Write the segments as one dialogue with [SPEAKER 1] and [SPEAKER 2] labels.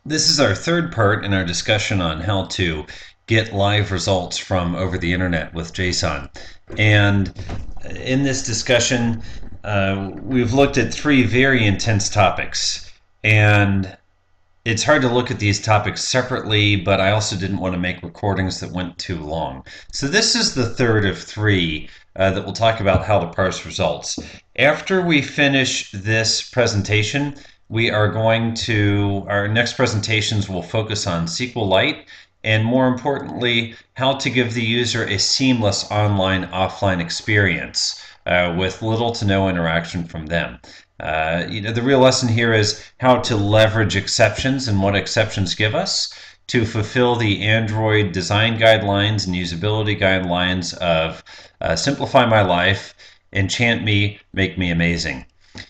[SPEAKER 1] This is our third part in our discussion on how to get live results from over the internet with JSON. And in this discussion, we've looked at three very intense topics. And it's hard to look at these topics separately, but I also didn't want to make recordings that went too long. So this is the third of three that we'll talk about how to parse results. After we finish this presentation, we are going to, our next presentations will focus on SQLite and more importantly, how to give the user a seamless online-offline experience with little to no interaction from them. The real lesson here is how to leverage exceptions and what exceptions give us to fulfill the Android design guidelines and usability guidelines of simplify my life, enchant me, make me amazing.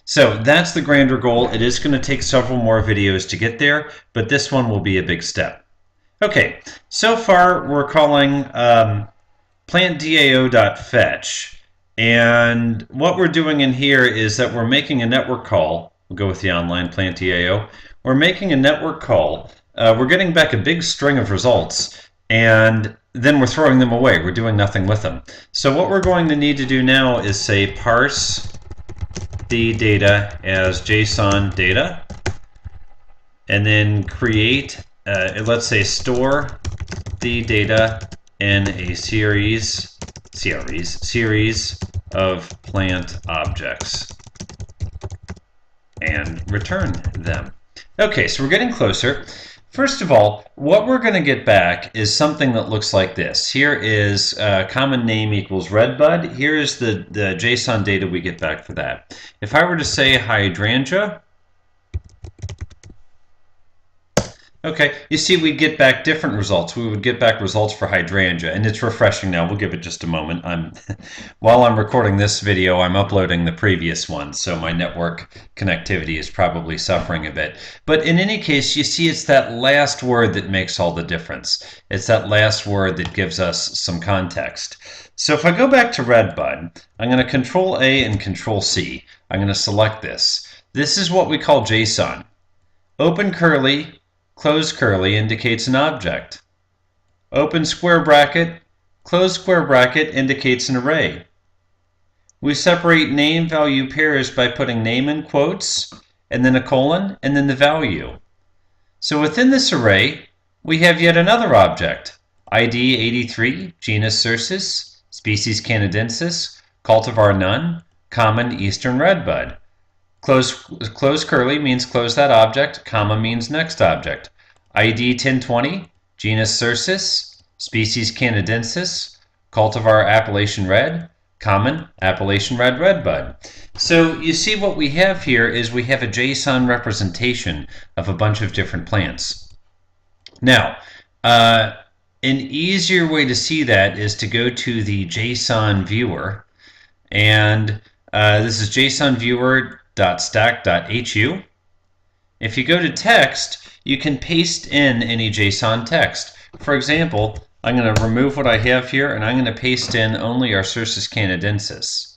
[SPEAKER 1] So that's the grander goal. It is going to take several more videos to get there, but this one will be a big step. Okay, so far we're calling plantDAO.fetch. And what we're doing in here is that we're making a network call. We'll go with the online plant DAO. We're making a network call. We're getting back a big string of results, and then we're throwing them away. We're doing nothing with them. So what we're going to need to do now is say parse the data as JSON data, and then create, let's say store the data in a series of plant objects and return them. Okay, so we're getting closer. First of all, what we're going to get back is something that looks like this. Here is common name equals redbud. Here is the JSON data we get back for that. If I were to say hydrangea, okay, you see we get back different results. We would get back results for hydrangea, and it's refreshing now. We'll give it just a moment. While I'm recording this video, I'm uploading the previous one, so my network connectivity is probably suffering a bit. But in any case, you see it's that last word that makes all the difference. It's that last word that gives us some context. So if I go back to redbud, I'm going to Control A and Control C. I'm going to select this. This is what we call JSON. Open curly, close curly indicates an object. Open square bracket, close square bracket indicates an array. We separate name-value pairs by putting name in quotes, and then a colon, and then the value. So within this array, we have yet another object, ID 83, genus Cercis, species Canadensis, cultivar none, common eastern redbud. Close curly means close that object, comma means next object. ID 1020, genus Cercis, species Canadensis, cultivar Appalachian red, common Appalachian red redbud. So you see what we have here is we have a JSON representation of a bunch of different plants. Now, an easier way to see that is to go to the JSON Viewer, and this is JSON Viewer.stack.hu. If you go to text, you can paste in any JSON text. For example, I'm going to remove what I have here, and I'm going to paste in only our Cercis canadensis.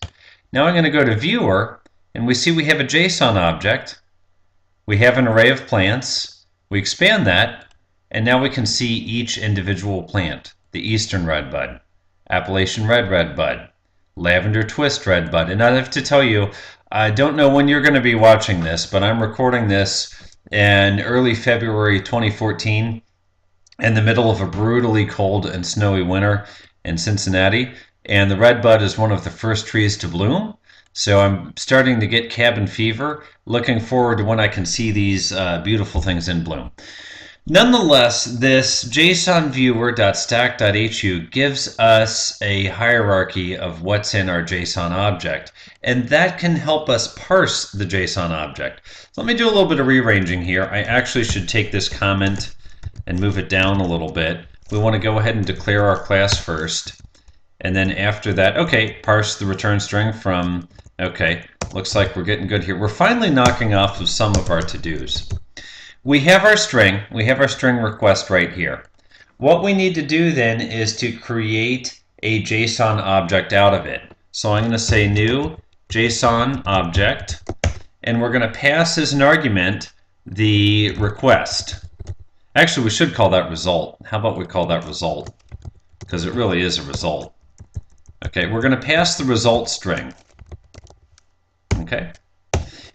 [SPEAKER 1] Now I'm going to go to Viewer, and we see we have a JSON object. We have an array of plants. We expand that, and now we can see each individual plant. The Eastern redbud, Appalachian red redbud, Lavender twist redbud. And I have to tell you, I don't know when you're going to be watching this, but I'm recording this in early February 2014 in the middle of a brutally cold and snowy winter in Cincinnati. And the redbud is one of the first trees to bloom. So I'm starting to get cabin fever, looking forward to when I can see these beautiful things in bloom. Nonetheless, this JSON Viewer.stack.hu gives us a hierarchy of what's in our JSON object, and that can help us parse the JSON object. So let me do a little bit of rearranging here. I actually should take this comment and move it down a little bit. We want to go ahead and declare our class first, and then after that, okay, parse the return string from, okay, looks like we're getting good here. We're finally knocking off of some of our to-dos. We have our string request right here. What we need to do then is to create a JSON object out of it. So I'm going to say new JSON object, and we're going to pass as an argument the request. Actually, we should call that result. How about we call that result? Because it really is a result. Okay, we're going to pass the result string. Okay.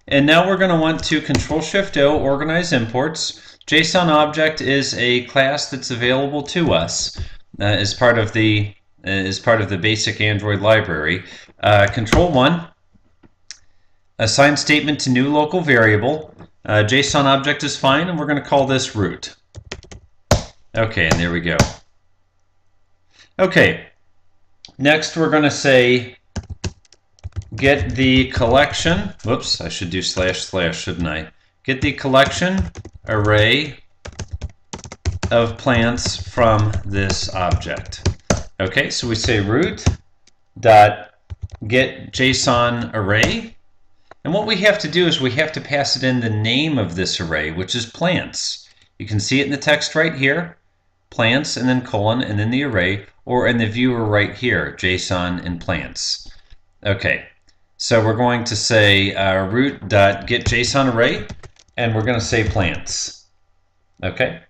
[SPEAKER 1] And now we're going to want to Control-Shift-O, organize imports. JSON Object is a class that's available to us as part of the basic Android library. Control-1, assign statement to new local variable. JSON Object is fine, and we're going to call this root. Okay, and there we go. Okay, next we're going to say get the collection. Whoops, I should do // shouldn't I? Get the collection array of plants from this object. Okay, so we say root dot get JSON array, and what we have to do is we have to pass it in the name of this array, which is plants. You can see it in the text right here, plants, and then colon, and then the array, or in the viewer right here, JSON and plants. Okay. So we're going to say root.getJSON array, and we're going to say plants. Okay.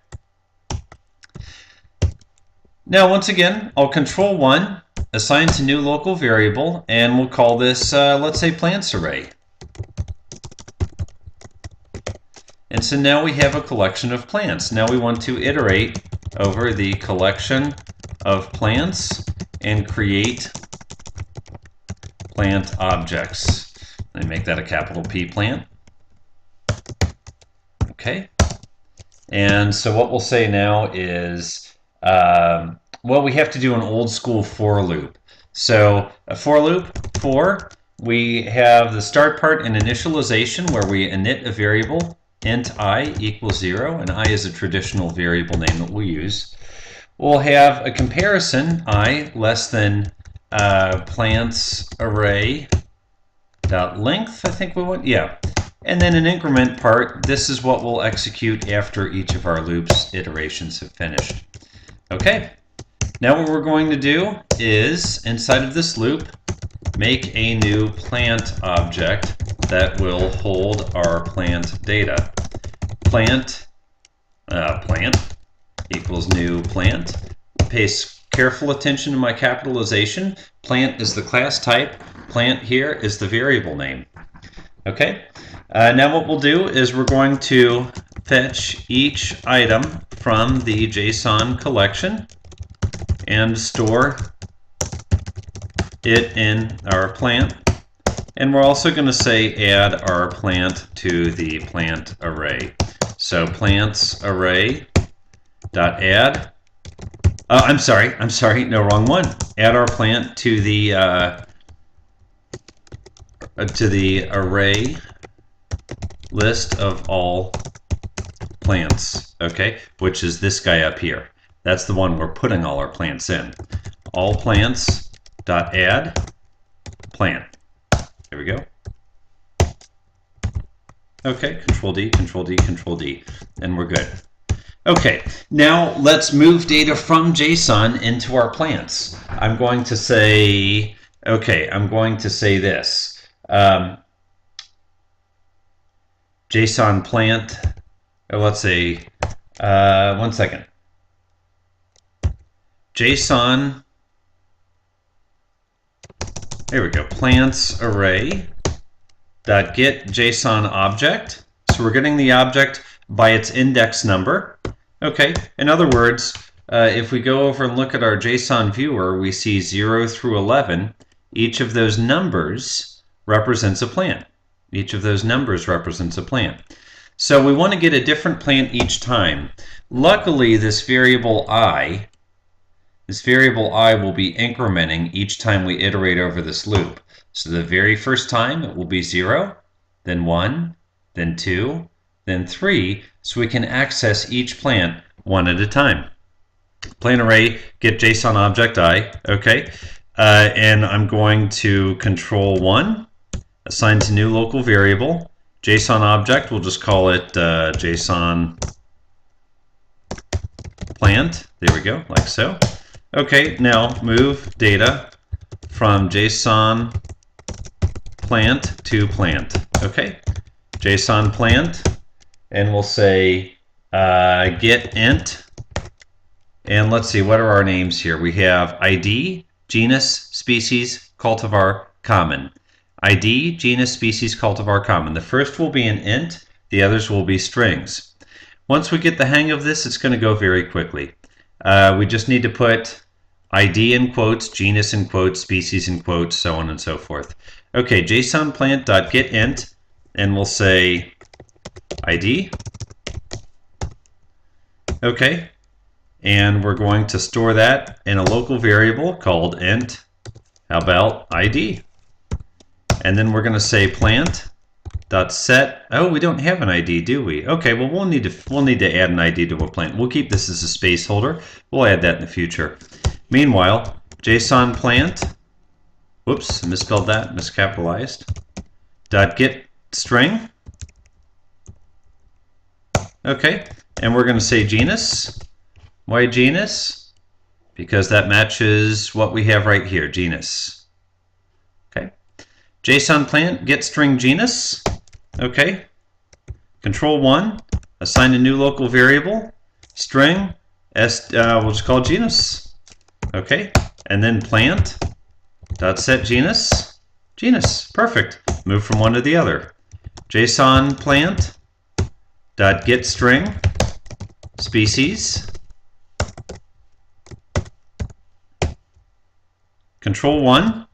[SPEAKER 1] Now, once again, I'll Control-1, assign to new local variable, and we'll call this, let's say, plants array. And so now we have a collection of plants. Now we want to iterate over the collection of plants and create plant objects. Let me make that a capital P, plant. Okay. And so what we'll say now is, well, we have to do an old school for loop. So a for loop, for, we have the start part in initialization where we init a variable, int I equals 0, and I is a traditional variable name that we use. We'll have a comparison, I less than plants array dot length, I think we want, yeah. And then an increment part, this is what we'll execute after each of our loops iterations have finished. Okay, now what we're going to do is, inside of this loop, make a new plant object that will hold our plant data. Plant equals new plant. Pays careful attention to my capitalization. Plant is the class type. Plant here is the variable name. Okay. Now what we'll do is we're going to fetch each item from the JSON collection and store it in our plant. And we're also going to say add our plant to the plant array. So plants array dot add. I'm sorry, no, wrong one. Add our plant to the array list of all plants, okay, which is this guy up here. That's the one we're putting all our plants in. All plants dot add plant. There we go. Okay, Control D, Control D, Control D, and we're good. Okay, now let's move data from JSON into our plants. I'm going to say, okay, I'm going to say this. JSON plant, let's say, one second. JSON, there we go, plants array dot get JSON object. So we're getting the object by its index number. Okay, in other words, if we go over and look at our JSON viewer, we see 0 through 11. Each of those numbers represents a plant. Each of those numbers represents a plant. So we want to get a different plant each time. Luckily, this variable I will be incrementing each time we iterate over this loop. So the very first time it will be 0, then 1, then 2, then 3, so we can access each plant one at a time. Plant array, get JSON object I, okay, and I'm going to Control-1, assign to new local variable. JSON object, we'll just call it JSON Plant. There we go, like so. Okay, now move data from JSON Plant to Plant. Okay, JSON Plant, and we'll say get int, and let's see, what are our names here? We have ID, genus, species, cultivar, common. ID, genus, species, cultivar, common. The first will be an int, the others will be strings. Once we get the hang of this, it's going to go very quickly. We just need to put ID in quotes, genus in quotes, species in quotes, so on and so forth. Okay, JSON Plant.getInt, and we'll say ID. Okay, and we're going to store that in a local variable called int, how about ID? And then we're going to say plant.set. Oh, we don't have an ID, do we? Okay, well we'll need to add an ID to a plant. We'll keep this as a space holder. We'll add that in the future. Meanwhile, JSON Plant, whoops, misspelled that, miscapitalized, .get string. Okay, and we're going to say genus. Why genus? Because that matches what we have right here, genus. Okay. JSON Plant, get string genus. Okay. Control 1, assign a new local variable, string, we'll just call genus. Okay. And then plant, .set genus, genus. Perfect. Move from one to the other. JSON Plant, .get string, species. Control 1,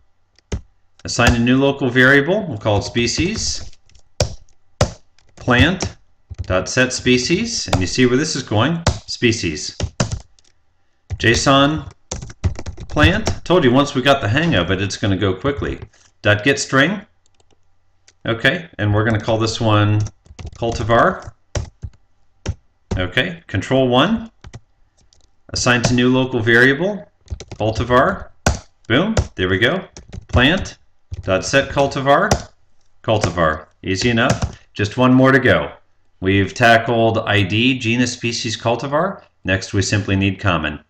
[SPEAKER 1] assign a new local variable, we'll call it species, plant.set species, and you see where this is going, species. JSON Plant, told you once we got the hang of it, it's going to go quickly. .get string, okay, and we're going to call this one cultivar. Okay, Control 1, assign to new local variable, cultivar. Boom, there we go. Plant.set cultivar, cultivar. Easy enough. Just one more to go. We've tackled ID, genus, species, cultivar. Next we simply need common.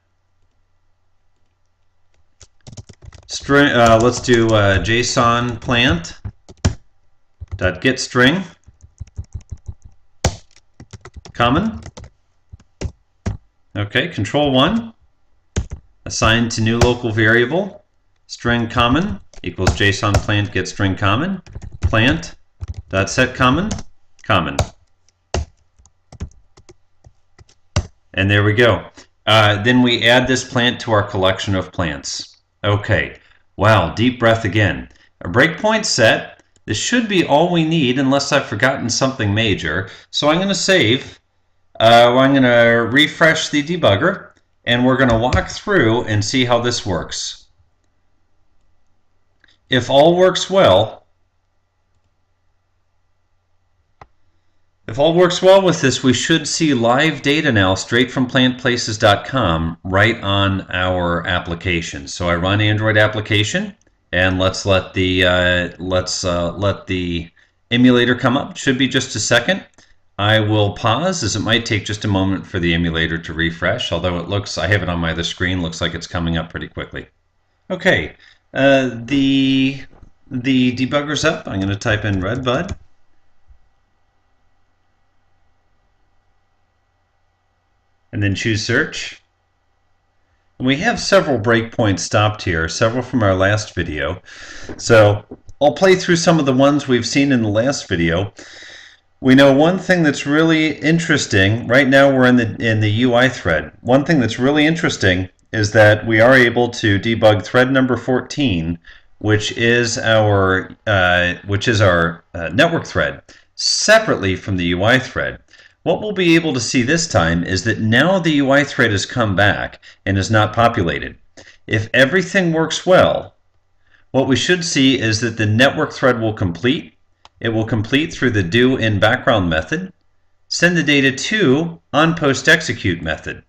[SPEAKER 1] String, let's do JSON Plant .get string, common. Okay, Control 1, assign to new local variable, string common equals JSON Plant get string common, plant dot set common, common. And there we go. Then we add this plant to our collection of plants. Okay, wow, deep breath again. A breakpoint set. This should be all we need unless I've forgotten something major. So I'm going to save. I'm going to refresh the debugger, and we're going to walk through and see how this works. If all works well, with this, we should see live data now straight from plantplaces.com right on our application. So I run Android application, and let's let the emulator come up. It should be just a second. I will pause, as it might take just a moment for the emulator to refresh, although it looks, I have it on my other screen, looks like it's coming up pretty quickly. Okay, the debugger's up. I'm going to type in Redbud. And then choose search. And we have several breakpoints stopped here, several from our last video. So I'll play through some of the ones we've seen in the last video. We know one thing that's really interesting. Right now we're in the UI thread. One thing that's really interesting is that we are able to debug thread number 14, which is our network thread, separately from the UI thread. What we'll be able to see this time is that now the UI thread has come back and is not populated. If everything works well, what we should see is that the network thread will complete. It will complete through the do in background method, send the data to onPostExecute method.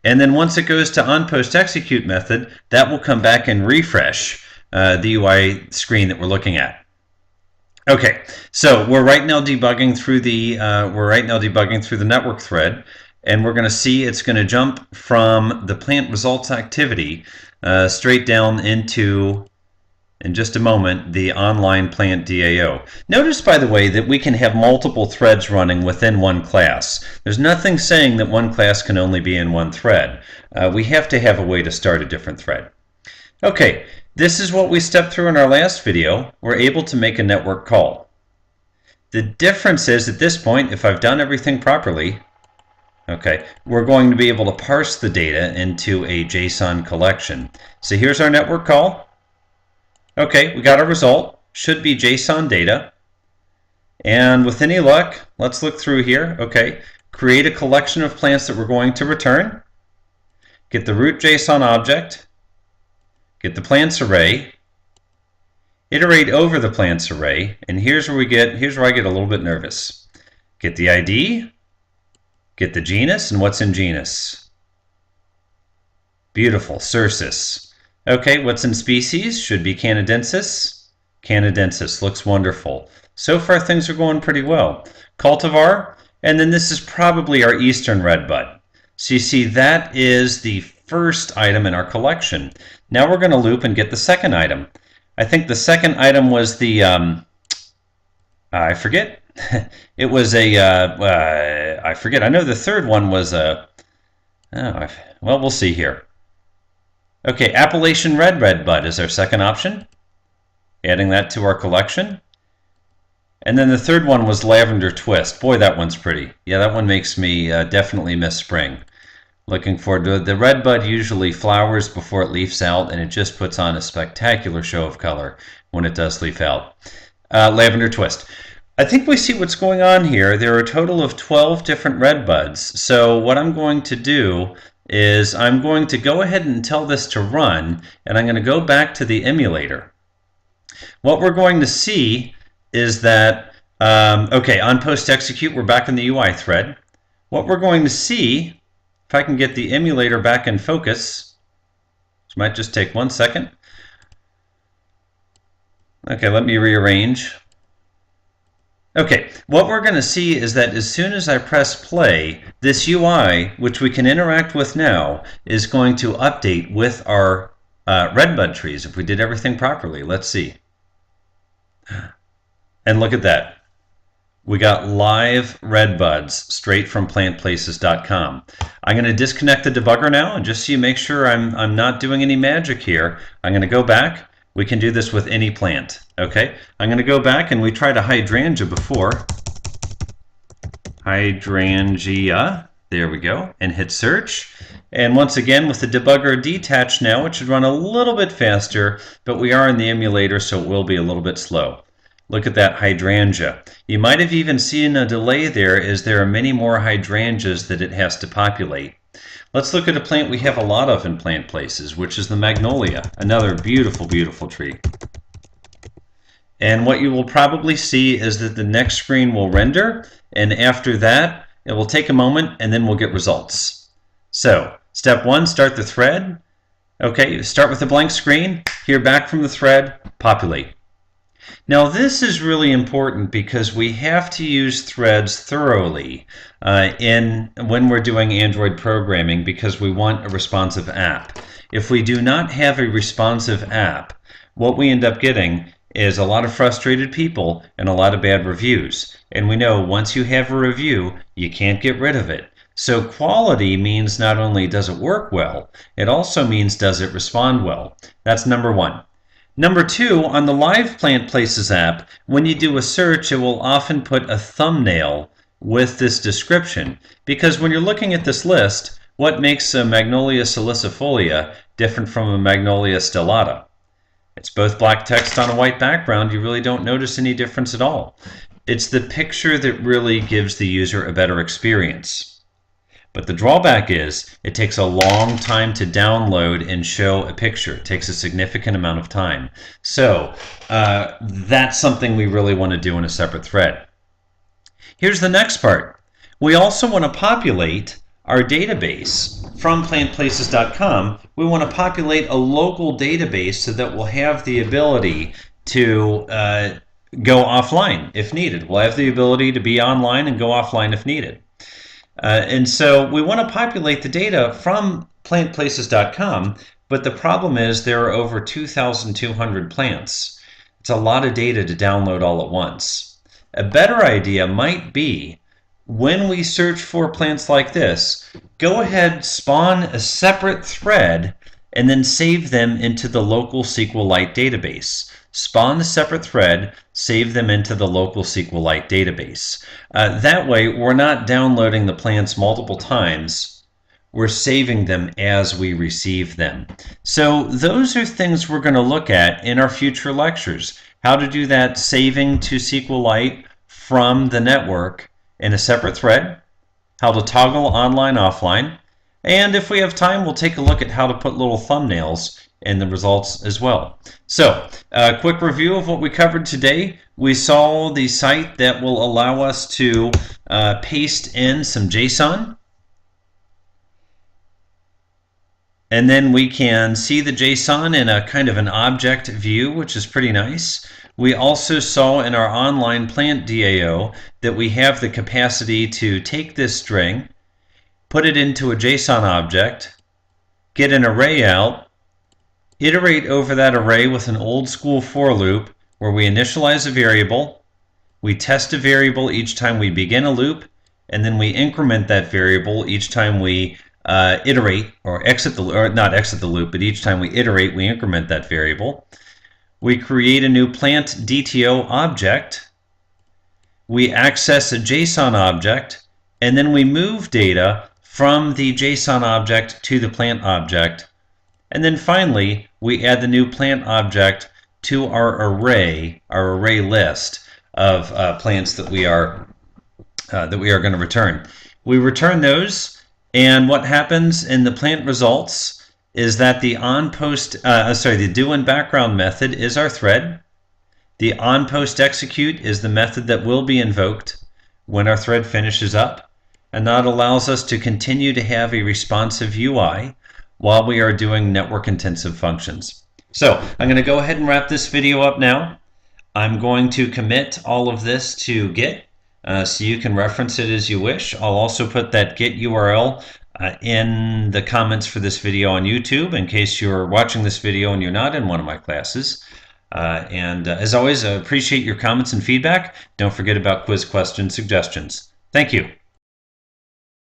[SPEAKER 1] And then once it goes to onPostExecute method, that will come back and refresh the UI screen that we're looking at. Okay, so we're right now debugging through the network thread, and we're going to see it's going to jump from the plant results activity straight down into in just a moment the online plant DAO. Notice, by the way, that we can have multiple threads running within one class. There's nothing saying that one class can only be in one thread. We have to have a way to start a different thread. Okay, this is what we stepped through in our last video. We're able to make a network call. The difference is, at this point, if I've done everything properly, okay, we're going to be able to parse the data into a JSON collection. So here's our network call. Okay, we got our result. Should be JSON data. And with any luck, let's look through here. Okay, create a collection of plants that we're going to return. Get the root JSON object. Get the plants array. Iterate over the plants array. And here's where I get a little bit nervous. Get the ID. Get the genus and what's in genus. Beautiful, Cirrus. Okay, what's in species? Should be Canadensis. Canadensis looks wonderful. So far things are going pretty well. Cultivar, and then this is probably our eastern redbud. So you see that is the first item in our collection. Now we're going to loop and get the second item. I think the second item was the, I forget. It was a, I forget. I know the third one was a, well, we'll see here. Okay, Appalachian redbud is our second option. Adding that to our collection. And then the third one was lavender twist. Boy, that one's pretty. Yeah, that one makes me definitely miss spring. Looking forward to it. The redbud usually flowers before it leaves out, and it just puts on a spectacular show of color when it does leaf out. Lavender twist. I think we see what's going on here. There are a total of 12 different redbuds. So what I'm going to do is I'm going to go ahead and tell this to run, and I'm going to go back to the emulator. What we're going to see is that, okay, on post execute, we're back in the UI thread. What we're going to see, if I can get the emulator back in focus, which might just take 1 second. Okay, let me rearrange. Okay, what we're going to see is that as soon as I press play, this UI, which we can interact with now, is going to update with our redbud trees if we did everything properly. Let's see. And look at that. We got live redbuds straight from plantplaces.com. I'm going to disconnect the debugger now, and just so you make sure I'm not doing any magic here, I'm going to go back. We can do this with any plant. Okay, I'm going to go back, and we tried a hydrangea before. Hydrangea, there we go, and hit search. And once again, with the debugger detached now, it should run a little bit faster, but we are in the emulator, so it will be a little bit slow. Look at that hydrangea. You might have even seen a delay there, as there are many more hydrangeas that it has to populate. Let's look at a plant we have a lot of in Plant Places, which is the magnolia, another beautiful, beautiful tree. And what you will probably see is that the next screen will render, and after that, it will take a moment, and then we'll get results. So, step 1, start the thread. Okay, start with a blank screen, hear back from the thread, populate. Now this is really important because we have to use threads thoroughly when we're doing Android programming, because we want a responsive app. If we do not have a responsive app, what we end up getting is a lot of frustrated people and a lot of bad reviews. And we know once you have a review, you can't get rid of it. So quality means not only does it work well, it also means does it respond well. That's number 1. Number 2, on the Live Plant Places app, when you do a search, it will often put a thumbnail with this description. Because when you're looking at this list, what makes a Magnolia salicifolia different from a Magnolia stellata? It's both black text on a white background. You really don't notice any difference at all. It's the picture that really gives the user a better experience. But the drawback is it takes a long time to download and show a picture. It takes a significant amount of time. So that's something we really want to do in a separate thread. Here's the next part. We also want to populate our database from plantplaces.com. We want to populate a local database so that we'll have the ability to go offline if needed. We'll have the ability to be online and go offline if needed. And so we want to populate the data from plantplaces.com, But the problem is there are over 2,200 plants. It's a lot of data to download all at once. A better idea might be, when we search for plants like this, go ahead, spawn a separate thread, and then save them into the local SQLite database. Spawn a separate thread, save them into the local SQLite database. That way, we're not downloading the plants multiple times. We're saving them as we receive them. So those are things we're going to look at in our future lectures. How to do that saving to SQLite from the network in a separate thread, how to toggle online offline, and if we have time, we'll take a look at how to put little thumbnails in the results as well. So, a quick review of what we covered today. We saw the site that will allow us to paste in some JSON. And then we can see the JSON in a kind of an object view, which is pretty nice. We also saw in our online plant DAO that we have the capacity to take this string, put it into a JSON object, get an array out, iterate over that array with an old school for loop where we initialize a variable, we test a variable each time we begin a loop, and then we increment that variable each time we iterate or not exit the loop, but each time we iterate, we increment that variable. We create a new plant DTO object. We access a JSON object, and then we move data from the JSON object to the plant object. And then finally, we add the new plant object to our array list of plants that we are going to return. We return those, and what happens in the plant results is that the the do in background method is our thread. The onPost execute is the method that will be invoked when our thread finishes up, and that allows us to continue to have a responsive UI while we are doing network intensive functions. So I'm going to go ahead and wrap this video up now. I'm going to commit all of this to Git so you can reference it as you wish. I'll also put that Git URL in the comments for this video on YouTube in case you're watching this video and you're not in one of my classes. As always, I appreciate your comments and feedback. Don't forget about quiz question suggestions. Thank you.